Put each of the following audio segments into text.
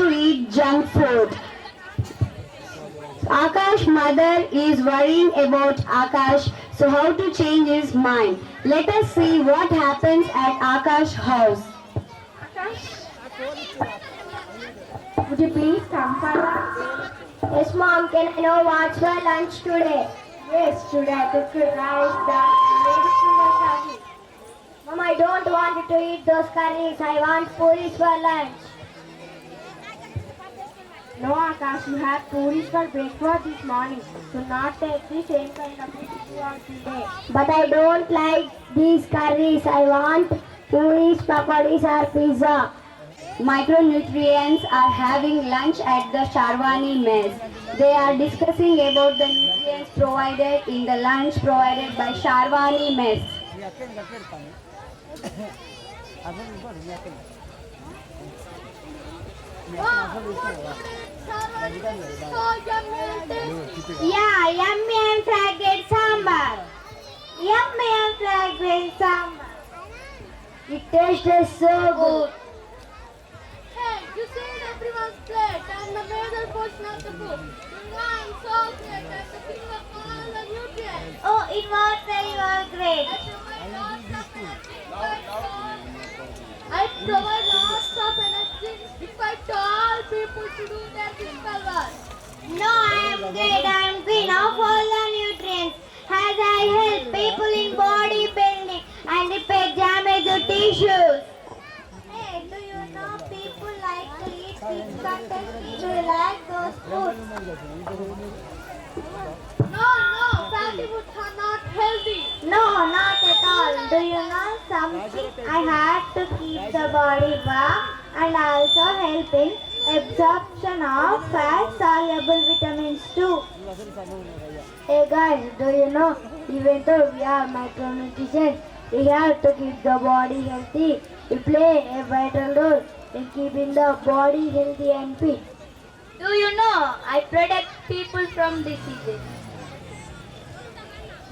to eat junk food. Akash mother is worrying about Akash, so how to change his mind? Let us see what happens at Akash house. Would you please come for lunch? Yes, Mom. Can I know what's for lunch today? Yes, today I cooked rice, dal, and made sugar curry. Mom, I don't want to eat those curries. I want puris for lunch. No, Akash, you had puris for breakfast this morning. So not take the same kind of food you want today. But I don't like these curries. I want puris, pakoris or pizza. Micronutrients are having lunch at the Sharwani mess. They are discussing about the nutrients provided in the lunch provided by Sharwani mess. Yeah, yummy and fragrant sambar. Yummy and fragrant sambar. It tastes so good. Hey, you see everyone's plate and the major portion of the food. I'm so great at the king of all the nutrients. Oh, it was very great. I provide lots of energy if I tell people to do their physical work. No, I am great. I am queen of all the nutrients. As I help people in bodybuilding and repair damaged tissues. Hey, do you know people like to eat sweet content? Do you like those foods? No, fatty foods are not healthy. No, not at all. Do you know something? I had to keep the body warm and also help in absorption of fat soluble vitamins too. Hey guys, do you know, even though we are micronutrition, we have to keep the body healthy. We play a vital role in keeping the body healthy and fit. Do you know I protect people from diseases?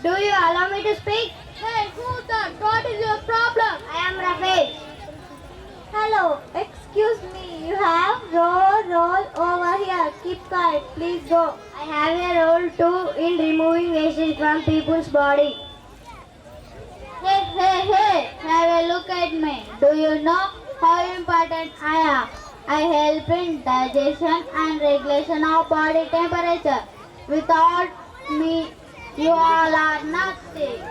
Do you allow me to speak? Hey, who's that? What is your problem? I am Ramesh. Hello, excuse me. You have roll over here. Keep quiet. Please go. I have a role too in removing wastage from people's body. Hey, have a look at me. Do you know how important I am? I help in digestion and regulation of body temperature. Without me, you all are nothing.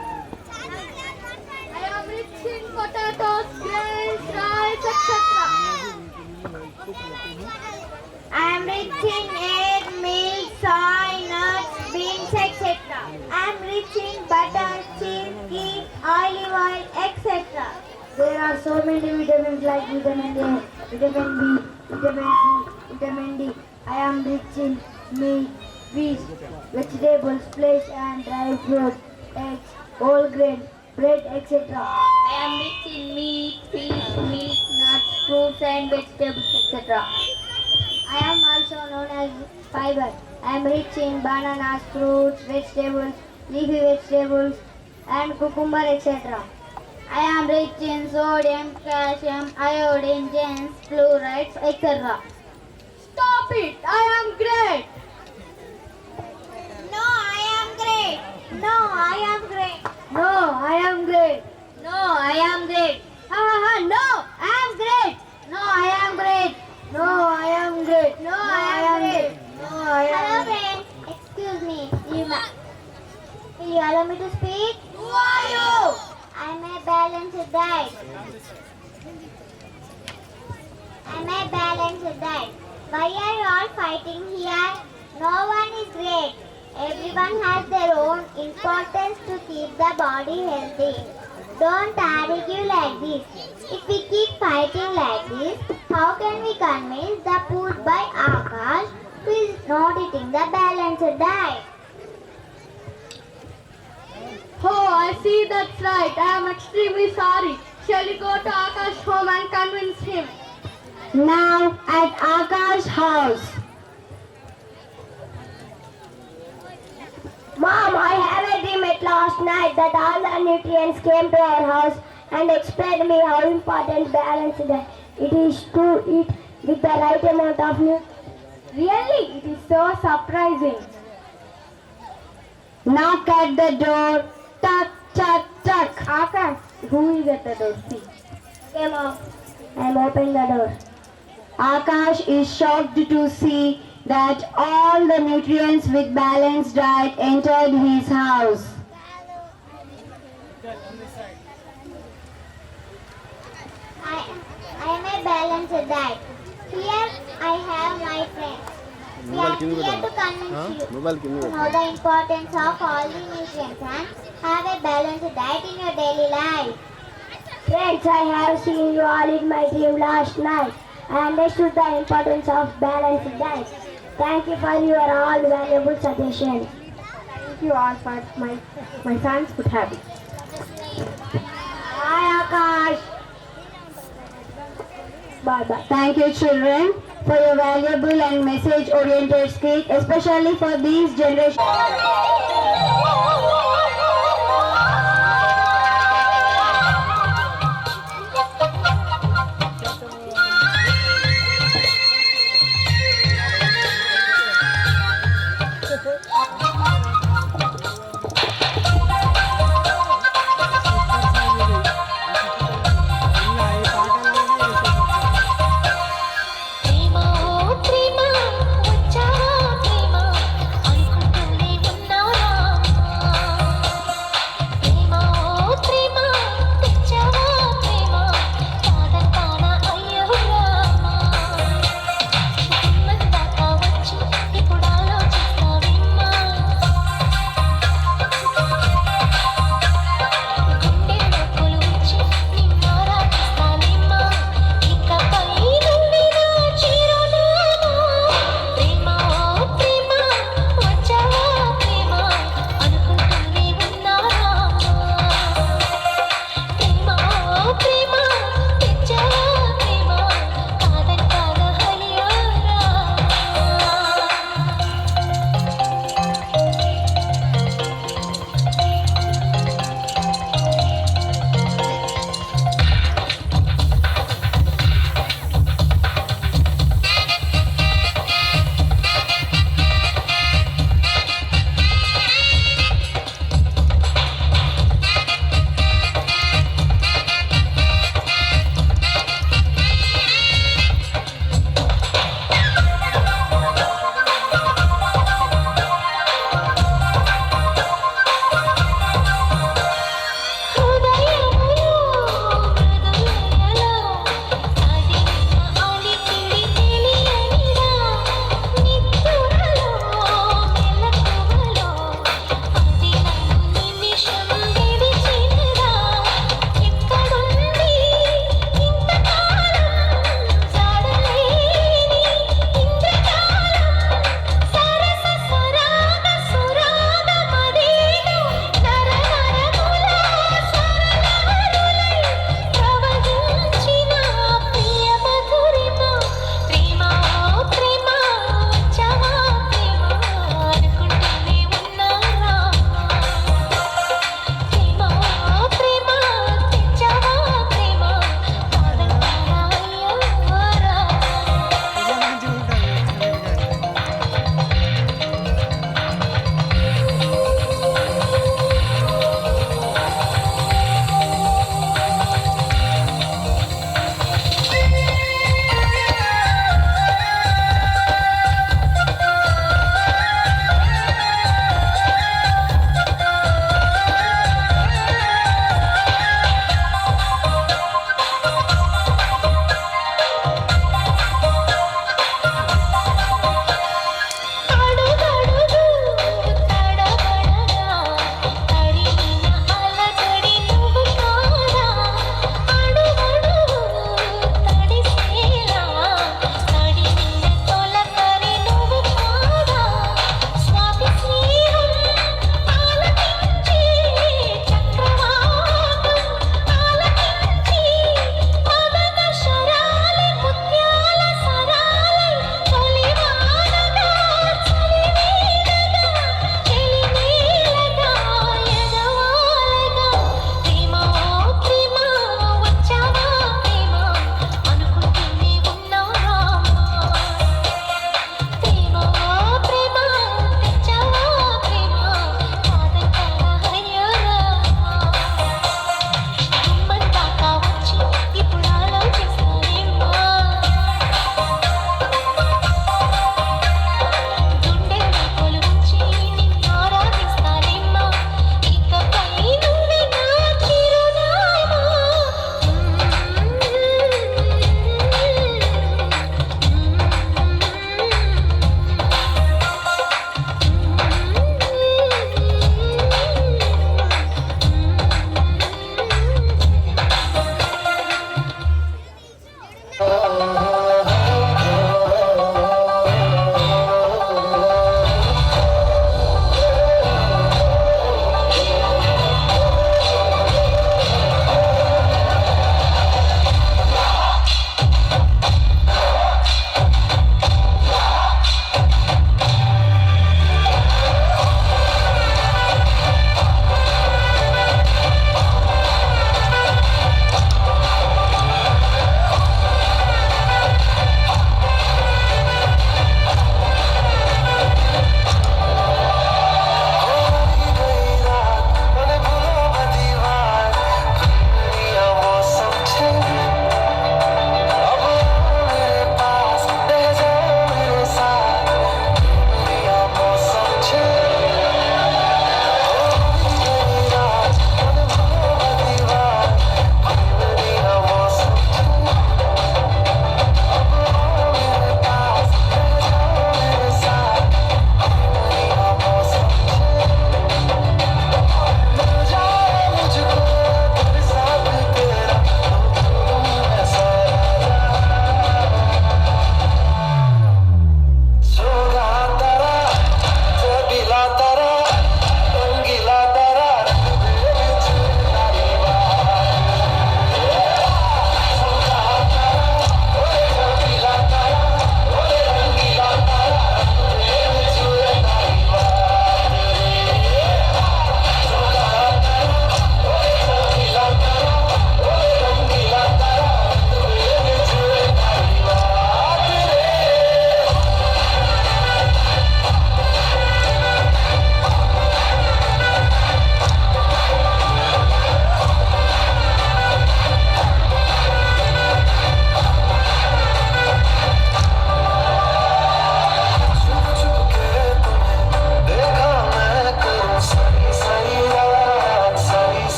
I am rich in potatoes, grains, rice, etc. I am rich in egg, milk, soy, nuts, beans, etc. I am rich in butter, cheese, ghee, olive oil, etc. There are so many vitamins like vitamin A, vitamin B, vitamin C, vitamin D. I am rich in meat, fish, vegetables, flesh and dry fruits, eggs, whole grain, bread, etc. I am rich in meat, fish, meat, nuts, fruits and vegetables, etc. I am also known as fiber. I am rich in bananas, fruits, vegetables, leafy vegetables and cucumber, etc. I am rich in sodium, calcium, iodine, gems, fluorides, etc. Stop it! I am great! No, I am great. No, I am great. No, I am great. No, I am great. No, I am great. No, I am great. No, I am great. No, I am great. No, I am. Hello, friends. Excuse me. Will you allow me to speak? Who are you? I'm a balanced diet. I'm a balanced diet. Why are you all fighting here? No one is great. Everyone has their own importance to keep the body healthy. Don't argue like this. If we keep fighting like this, how can we convince the food by Akash who is not eating the balanced diet? Oh, I see that's right. I am extremely sorry. Shall we go to Akash home and convince him? Now at Akash house. Mom, I had a dream at last night that all the nutrients came to our house and explained me how important balance it is to eat with the right amount of nutrients. Really, it is so surprising. Knock at the door. Tuck, tuck, tuck. Akash, who is at the door? See. Okay, Mom. I am opening the door. Akash is shocked to see that all the nutrients with balanced diet entered his house. I am a balanced diet. Here I have my friends. We are here to convince you to know the importance of all the nutrients and have a balanced diet in your daily life. Friends, I have seen you all in my dream last night. I understood the importance of balanced diet. Thank you for your all valuable suggestions. Thank you all for my son's good habits. Bye, Akash. Bye-bye. Thank you, children, for your valuable and message-oriented skit, especially for these generations. ప్రేమ ప్రేమ వచ్చావా ప్రేమ అనుకుంటూనే ఉన్నానా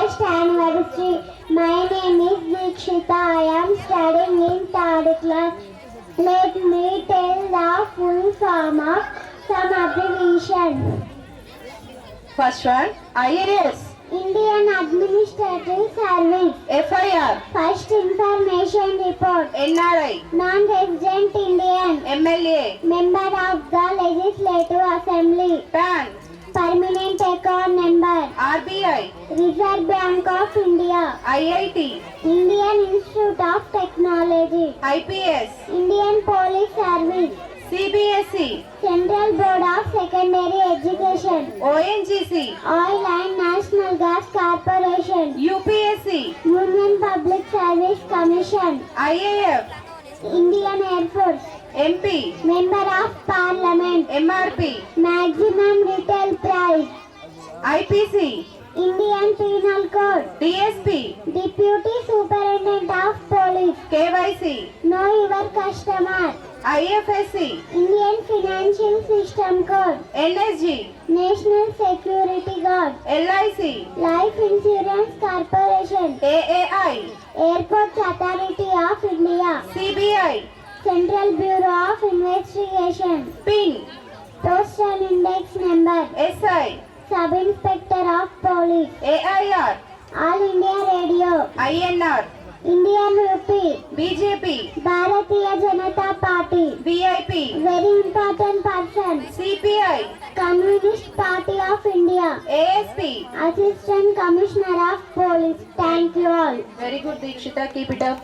1st anniversary. My name is Dikshita. I am studying in 3rd class. Let me tell the full form of some abbreviations. First one, IAS, Indian Administrative Service. FIR, First Information Report. NRI, Non-resident Indian. MLA, Member of the Legislative Assembly. PAN, Permanent account number. RBI, Reserve Bank of India. IIT, Indian Institute of Technology. IPS, Indian Police Service. CBSE, Central Board of Secondary Education. ONGC, Oil and National Gas Corporation. UPSC, Union Public Service Commission. IAF, Indian Air Force. MP, Member of Parliament. MRP, Maximum Retail Price. IPC, Indian Penal Code. DSP, Deputy Superintendent of Police. KYC, Know your customer. IFSC, Indian Financial System Code. NSG, National Security Guard. LIC, Life Insurance Corporation. AAI, Airports Authority of India. CBI, Central Bureau of Investigation. PIN, Postal Index Number. SI, Sub Inspector of Police. AIR, All India Radio. INR, Indian Rupee. BJP, Bharatiya Janata Party. VIP, Very important person. CPI, Communist Party of India. ASP. Assistant Commissioner of Police. Thank you all. Very good, Dikshita. Keep it up.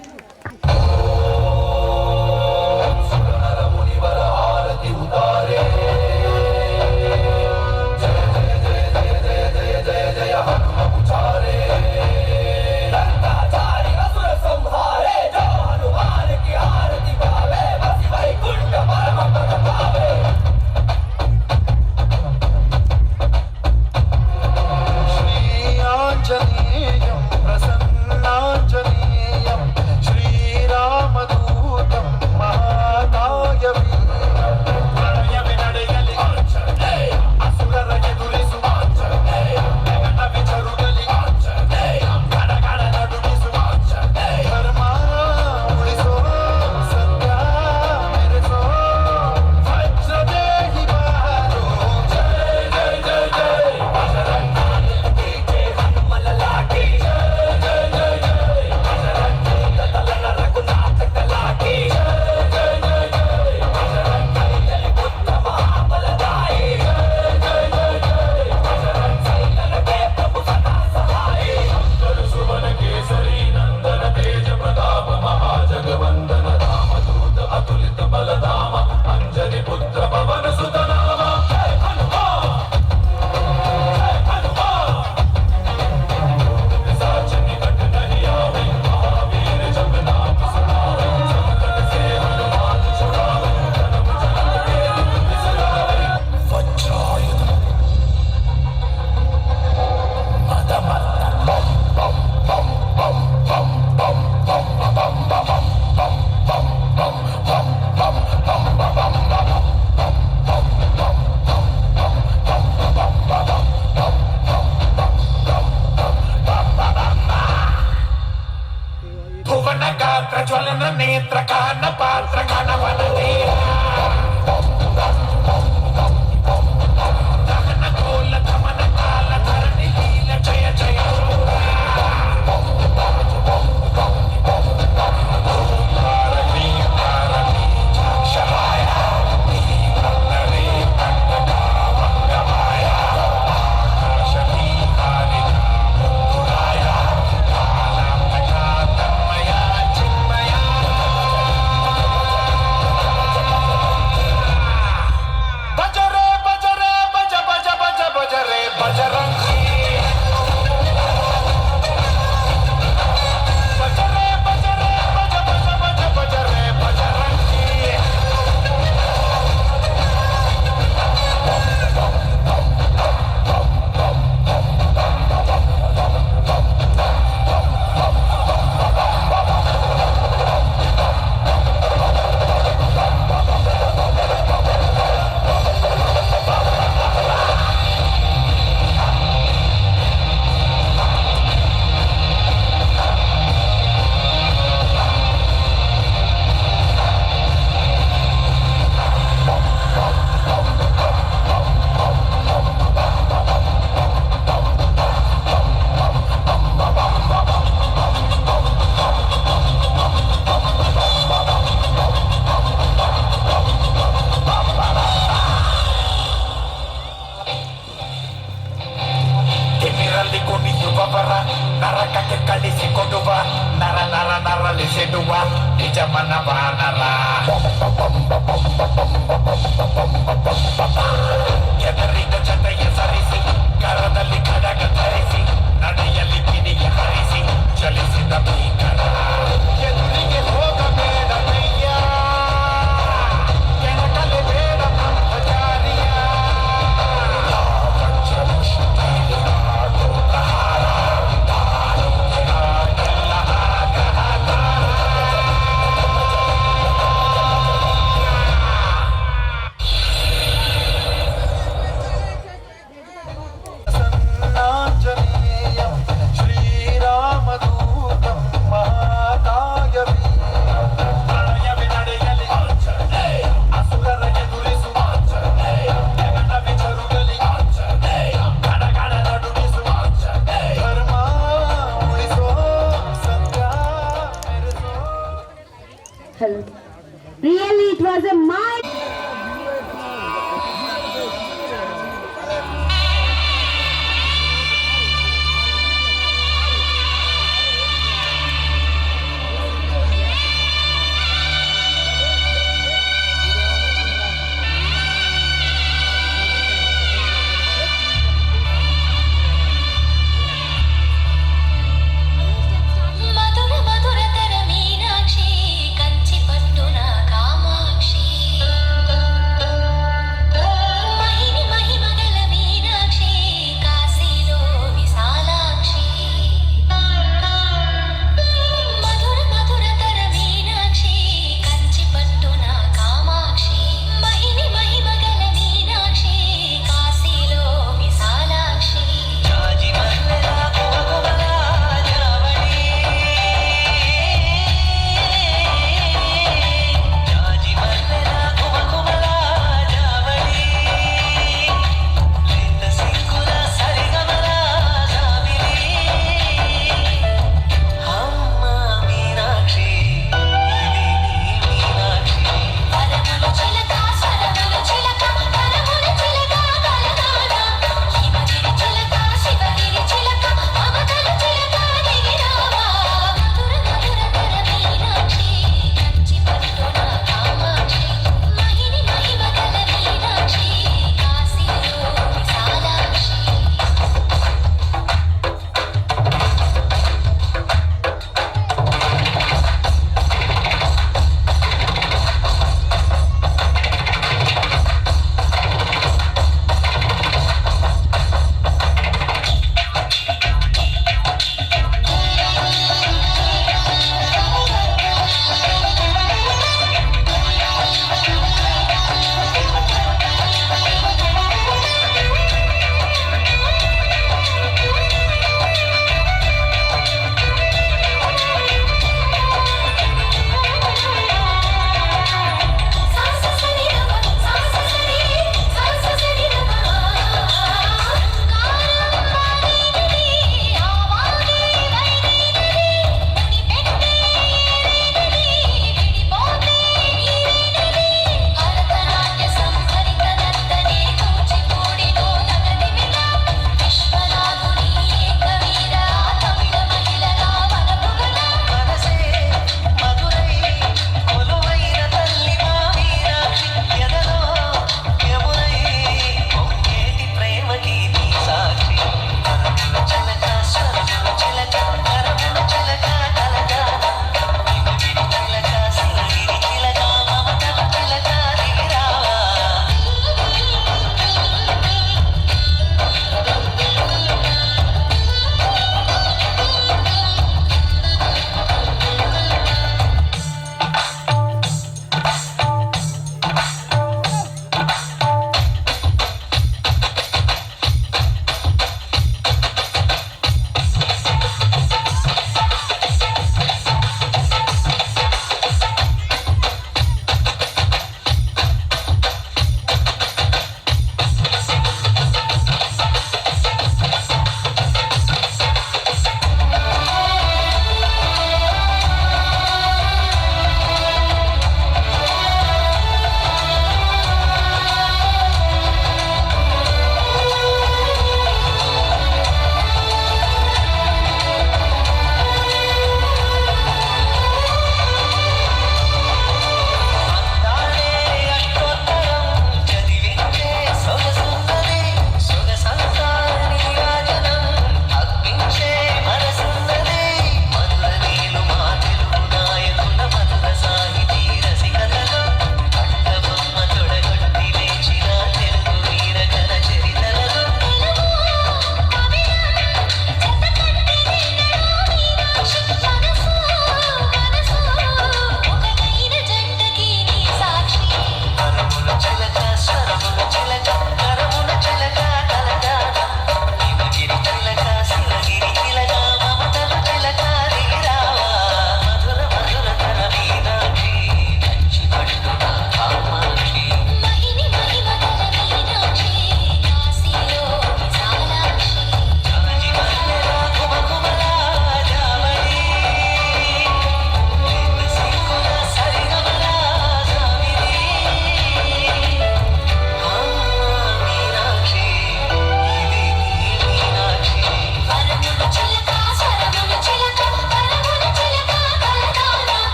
श्रीआञ्जनेयं प्रसन्नाञ्जनेयं श्रीरामदूतं महाकायवीरं प्रणयविनडयलि आञ्जनेयं असुरर ಎದುರಿಸು ಆಂಜನೇಯಂ ಗಗನ ವಿಚರುಗಲಿ ಆಂಜನೇಯಂ ಗಡಗಡ ನಡುಗಿಸು ಆಂಜನೇಯಂ ಧರ್ಮ ಉಳಿಸೋ ಸತ್ಯ ಮೆರೆಸೋ ವಜ್ರದೇಹಿ ಬಾರೋ ಜಯ ಜಯ ಜಯ ಜಯ ಬಜರಂಗಿ ಜಯ ಹನುಮಲಲಾಗಿ ಜಯ ಜಯ ಜಯ ಜಯ ಬಜರಂಗಿ ದಲನ ರಘುನಾಥ ಕಲಾಗಿ ಜಯ ಜಯ ಜಯ ಜಯ ಬಜರಂಗಿ ಪುತ್ರ ಮಹಾಬಲದಾಯಿ ಜಯ ಜಯ ಜಯ ಜಯ ಬಜರಂಗಿ ನನಗೆ ಪ್ರಭು ಸದಾ ಸಹಾಯಿ ಶಂಕರ ಸುವನ ಕೇಸರಿ ನಂದನ ತೇಜ ಪ್ರತಾಪ ಮಹಾಜಗವಂದನ ರಾಮದೂತ ಅತುಲಿತ ಬಲಧಾಮ ಅಂಜನಿ ಪುತ್ರ ಪವನ ಸುತ ನಾಮ ಜಯ ಹನುಮಾನ್ जय हनुमान पिशाच निकट नहीं आवे महावीर जब नाम सुनावे संकट से हनुमान छुड़ावे जन्म जन्म के दुख बिसरावे वज्रायुधं मदमत्तं बम बम बम बम बम बम बम बम बम बम बम बम बम बम बम बम बम भुवन गात्र ज्वलन नेत्र कान पात्र कणवन दहन कोल दमन काल धरणि लील जय जय तारणी तारणी शहाय नीलरी कंटका मंगमाय आकाशनी कारिका मुराय कालांतका तन्मया चिन्मया ಕೊಡುವವರ ನರಕಕ್ಕೆ ಕಳಿಸಿಕೊಡುವ ನರ ನರ ನರಳಿಸಿಡುವ ನಿಜಮನ ಬಾನರ ಎದರಿದ ಜತೆಯ ಸರಿಸಿ ಕರದಲ್ಲಿ ಖಡಗ ಧರಿಸಿ ನಡೆಯಲ್ಲಿ ಕಿಡಿಗೆ ಹರಿಸಿ ಚಲಿಸಿದ ಭೀಕರ ಎದುರಿಗೆ ಹೋಗಬೇಡ ಕೈಯ ಕೆಣಕಲೆ ಬೇಡ ಬ್ರಹ್ಮಚಾರಿಯ ಸನ್ನಾಂಜನೇಯ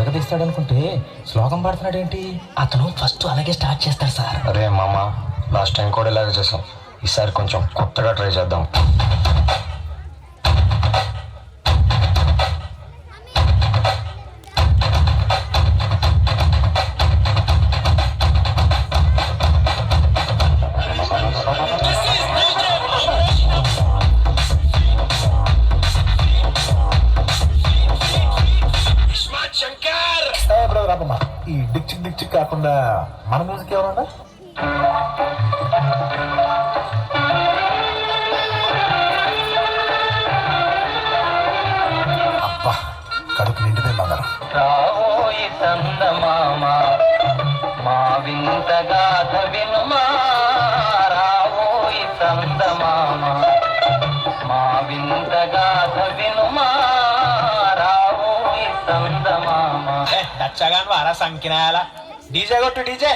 ఇరగదీస్తాడు అనుకుంటే శ్లోకం పాడుతున్నాడు ఏంటి? అతను ఫస్ట్ అలాగే స్టార్ట్ చేస్తాడు సార్. అరే మామ, లాస్ట్ టైం కూడా ఇలాగే చేసాం. ఈసారి కొంచెం కొత్తగా ట్రై చేద్దాం. ఈ డిక్చిక్ డిక్చిక్ కాకుండా మన మ్యూజిక్ ఎవరన్నా? అబ్బా, కడుపు నిండితే బంగారం. రావోయి చందమామ మా వింత గాథ వినుమా, రావోయి చందమామ మా వింత గాథ వినుమా, రావోయి చందమామ. దచ్చగాని వారా సంకినాయాల డీజే కొట్టు డీజే.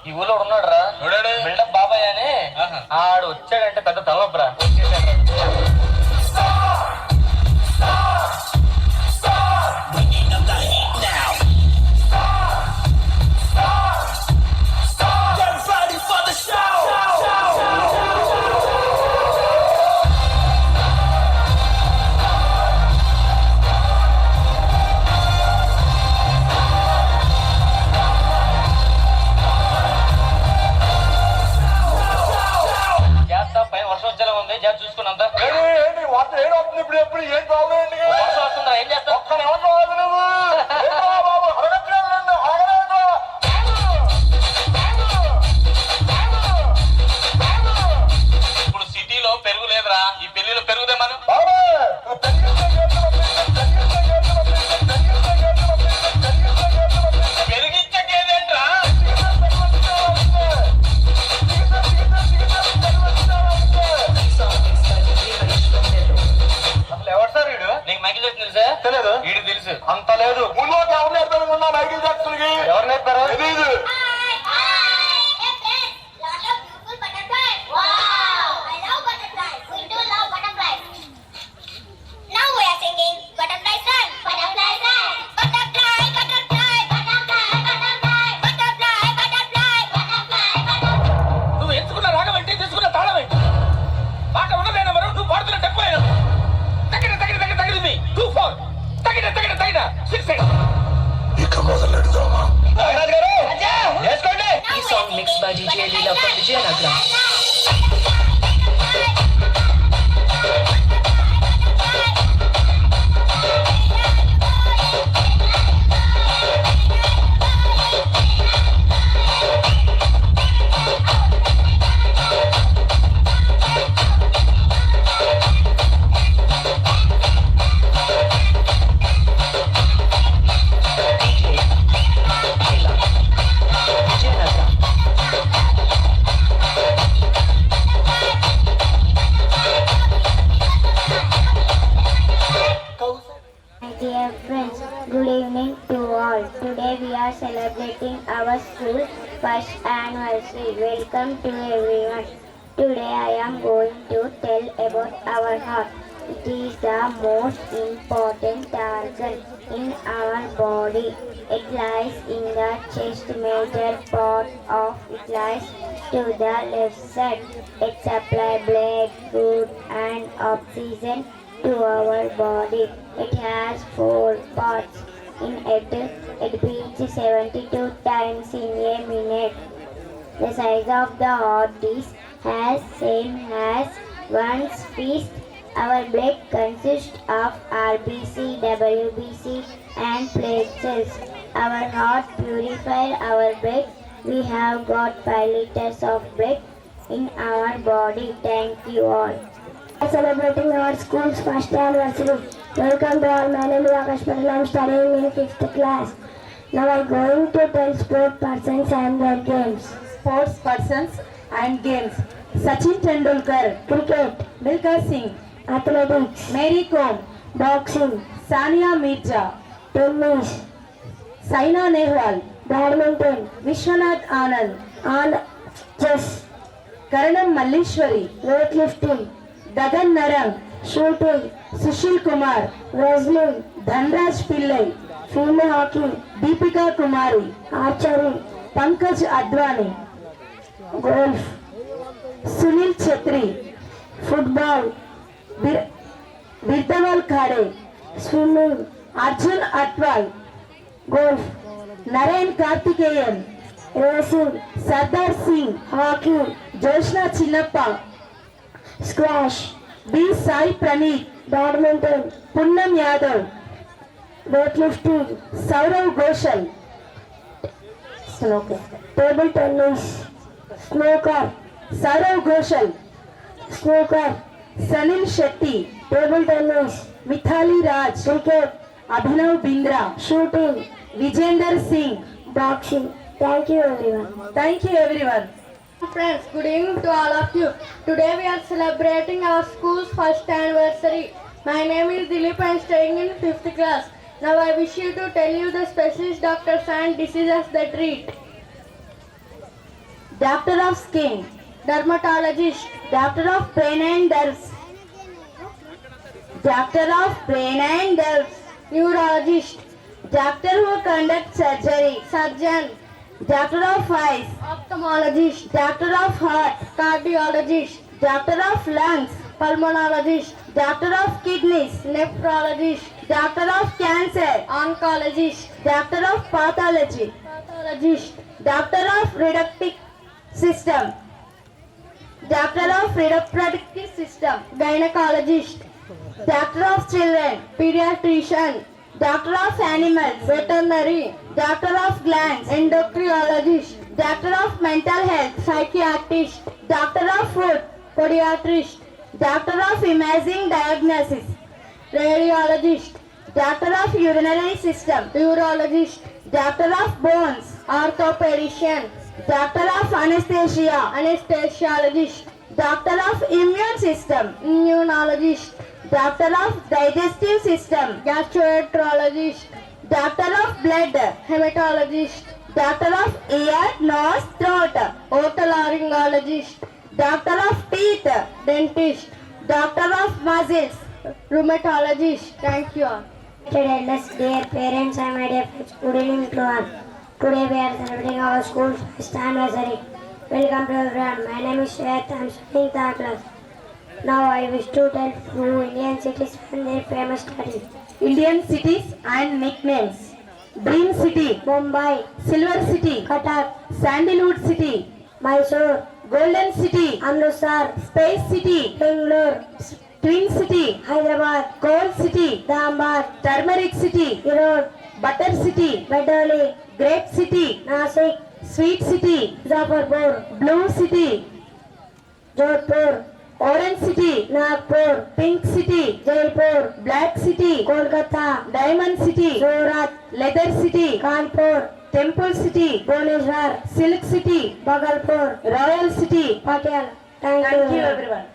ఈ ఊళ్ళో ఉన్నాడు రా బిల్డప్ బాబాయ్ అని. ఆడు వచ్చాడంటే పెద్ద తలనొప్పరా. చూసుకున్నంత ఇప్పుడు ఎప్పుడు ఏం ప్రాబ్లం ఏంటి? వస్తుందా? ఏం చేస్తా? ఇప్పుడు సిటీలో పెరుగు లేదురా, ఈ పెళ్లిలో పెరుగుదే మనం. పెరిగిచ్చకేదేంట్రా? ఎవరు సార్ వీడు? నీకు మైకిల్ జాక్సన్ తెలుసా? తెలియదు. వీడికి తెలుసు. అంత లేదు. ముందు ఎవరు నేర్పారు మైకిల్ జాక్సన్ కి? ఎవరు నేర్పారు? తెలీదు. నువ్వు ఎంచుకున్న రాగం ఏంటి, తీసుకున్న తాళం ఏంటి? పాట ఉన్నదైనా మరో నువ్వు పాడుతున్న డబ్బు తగిన తగిన తగిన తగిలింది 2-4 తగిన తగిన తగిన 6-8. ఇక మొదలెడదామా? వేసుకోండి. ఈ song mix by DJ Leela from Vijayanagara. Dear friends, good evening to all. Today we are celebrating our school first anniversary. Welcome to everyone. Today I am going to tell about our heart. It is the most important organ in our body. It lies in the chest. Major part of it lies to the left side. It supplies blood, food and oxygen to our body. It has 4 parts in it. It beats 72 times in a minute. The size of the heart is as same as one's fist. Our blood consists of RBC, WBC and platelets. Our heart purifies our blood. We have got 5 liters of blood in our body. Thank you all. Celebrating our school's first anniversary. Welcome to all. My name is Akash Patel. I am studying in 5th class. Now I am going to tell sport persons and their games. Sports persons and games. Sachin Tendulkar, Cricket, Milkha Singh, athletics, Mary Kom, boxing, Sania Mirza, tennis, Saina Nehwal, badminton, Vishwanath Anand, and chess, Karanam Malleshwari, weightlifting, Gagan Narang, shooting, Sushil Kumar, wrestling, Dhanraj Pillai, female hockey, Deepika Kumari, archery, Pankaj Advani, golf, Sunil Chetri, football, Virdaval Khade, swimming, Arjun Atwal, golf, Narayan Karthikeyan, racing, Sardar Singh, hockey, Joshna Chinnappa, squash, B. Sai Praneeth, badminton, Punnam Yadav, weightlifting, Saurav Ghoshal, table tennis, snooker, Saurav Ghoshal, snooker, Sanil Shetty, table tennis, Mithali Raj, cricket, Abhinav Bindra, shooting, Vijender Singh. boxing. Thank you everyone. Thank you everyone. Friends, good evening to all of you. Today we are celebrating our school's first anniversary. My name is Dilip. I am staying in 5th class. Now I wish you to tell you the specialist doctors and diseases they treat. Doctor of Skin, Dermatologist, Doctor of Brain and Nerves, Doctor of Brain and Nerves, Neurologist, Doctor who conducts surgery, Surgeon, Doctor of Eyes, Ophthalmologist, Doctor of Heart, Cardiologist, Doctor of Lungs, Pulmonologist, Doctor of Kidneys, Nephrologist, Doctor of Cancer, Oncologist, Doctor of Pathology, Pathologist, Doctor of Reproductive System, Doctor of Reproductive System, Gynecologist, Doctor of Children, Pediatrician, Doctor of Animals, Veterinary, Doctor of Glands, Endocrinologist, Doctor of Mental Health, Psychiatrist, Doctor of Food, Podiatrist, Doctor of Imaging Diagnosis, Radiologist, Doctor of Urinary System, Urologist, Doctor of Bones, Orthopedician, Doctor of Anesthesia, Anesthesiologist, Doctor of Immune System, Immunologist, Doctor of Digestive System, Gastroenterologist, Doctor of Blood, Hematologist, Doctor of Ear, Nose, Throat, Otolaryngologist, Doctor of Teeth, Dentist, Doctor of Muscles. Rheumatologist. Thank you all. Dear parents and my dear friends, good evening to all. Today we are celebrating our school's first anniversary. Welcome to everyone. My name is Shwet. I am studying 3rd class. Now I wish to tell few Indian cities and their famous studies. Indian cities and nicknames. Dream City, Mumbai, Silver City, Cuttack, Sandalwood City, Mysore, Golden City, Amritsar, Space City, Bangalore, Twin City, Hyderabad, Coal City, Dhambat, Turmeric City, Erode, Butter City, Badoli, Grape City, Nasik, Sweet City, Muzaffarpur, Blue City, Jodhpur, Orange City, Nagpur, Pink City, Jaipur, Black City, Kolkata, Diamond City, Surat, Leather City, Kanpur, Temple City, Bhubaneswar, Silk City, Bhagalpur, Royal City. Patel. Thank Thank you you. everyone.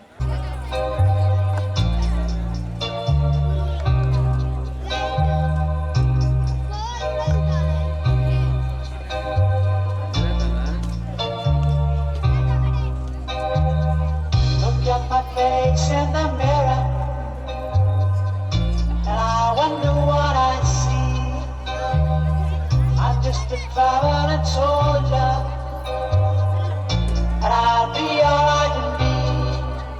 Look at my face in the mirror, and I wonder what I see. I'm just a traveling soldier, and I'll be all I can be.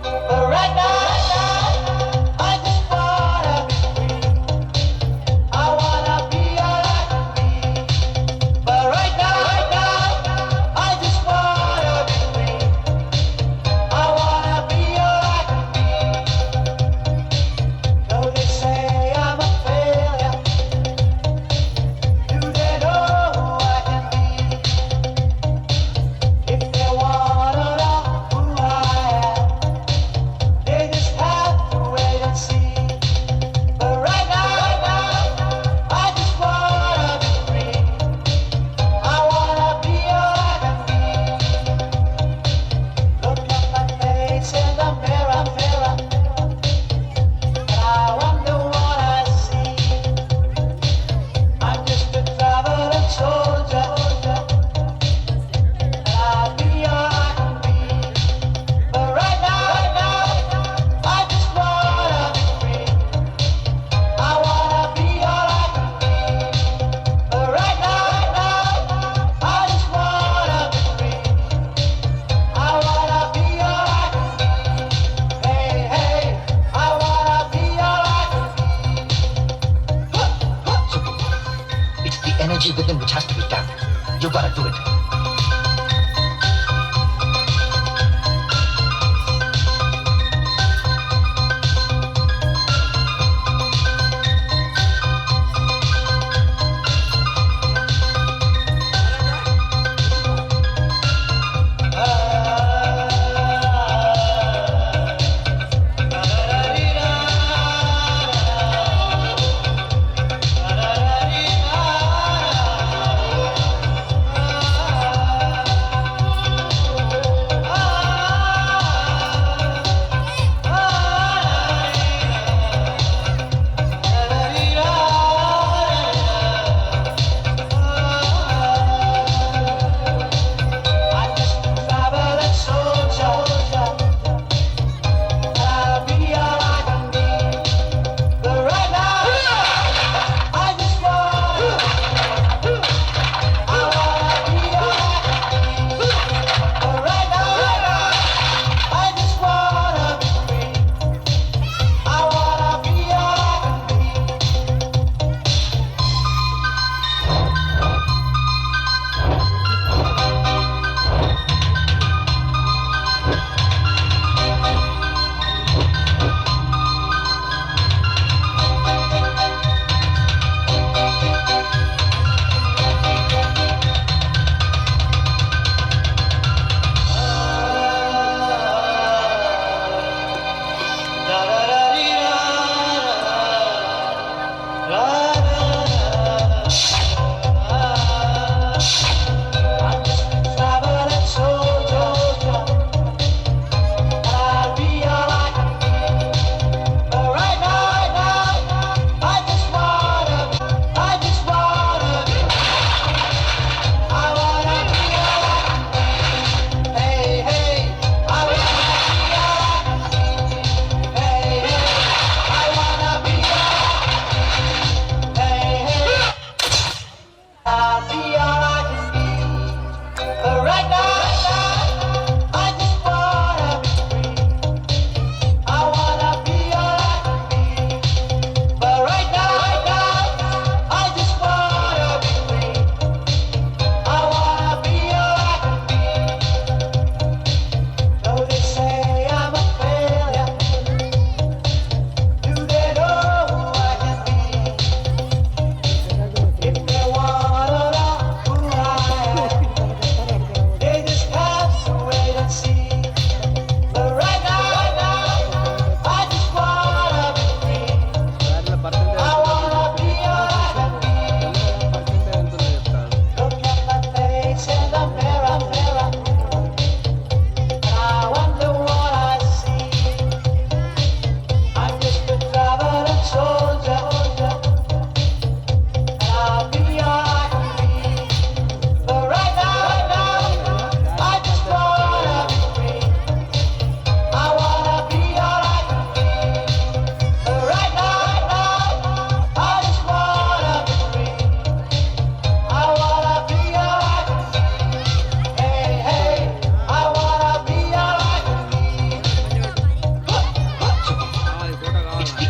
But right now do it.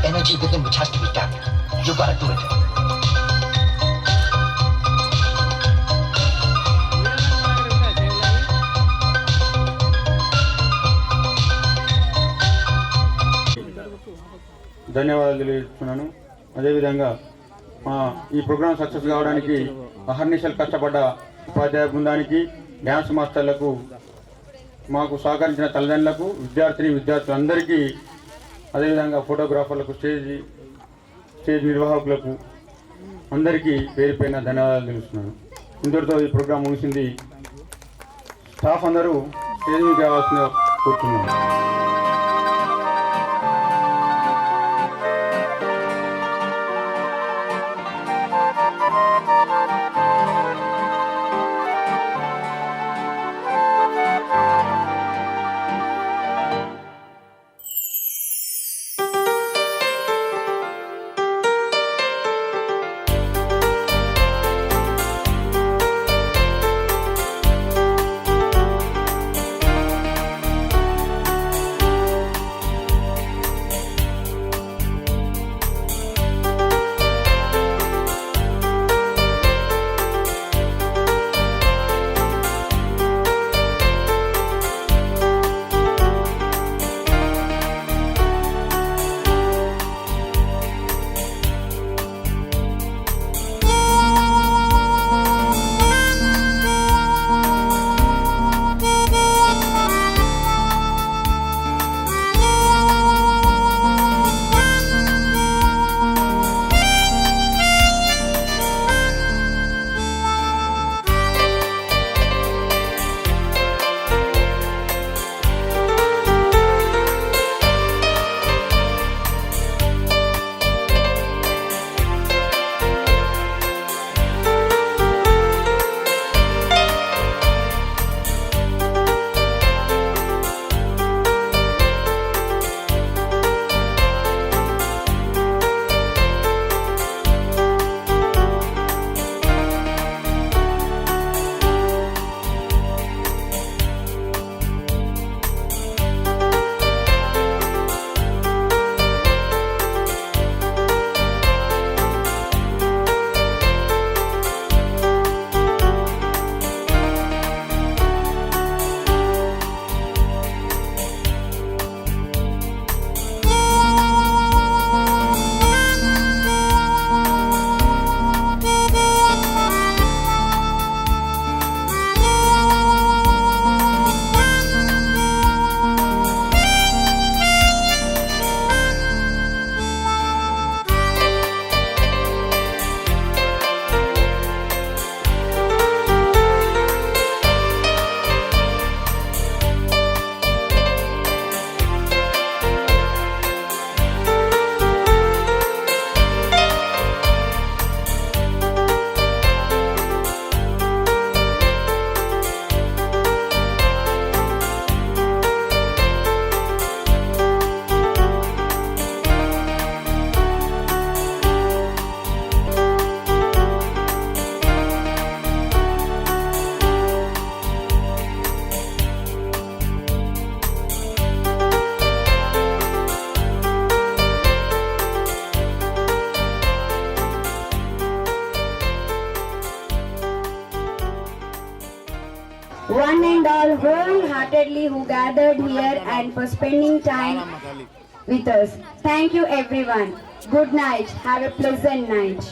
Energy within which has to be tapped. You gotta do it. ధన్యవాదాలు తెలియజేస్తున్నాను. అదేవిధంగా ఈ programme success కావడానికి అహర్నిశలు కష్టపడ్డ ఉపాధ్యాయ బృందానికి, dance మాస్టర్లకు, మాకు సహకరించిన తల్లిదండ్రులకు, విద్యార్థులందరికీ, అదేవిధంగా ఫోటోగ్రాఫర్లకు, స్టేజ్ నిర్వాహకులకు అందరికీ పేరు పైన ధన్యవాదాలు తెలుస్తున్నాను. ఇంతటితో ఈ ప్రోగ్రాం ముగిసింది. స్టాఫ్ అందరూ స్టేజ్ మీద కావాల్సిందిగా కోరుతున్నాను. one and all wholeheartedly who gathered here and for spending time with us. Thank you everyone. Good night. Have a pleasant night.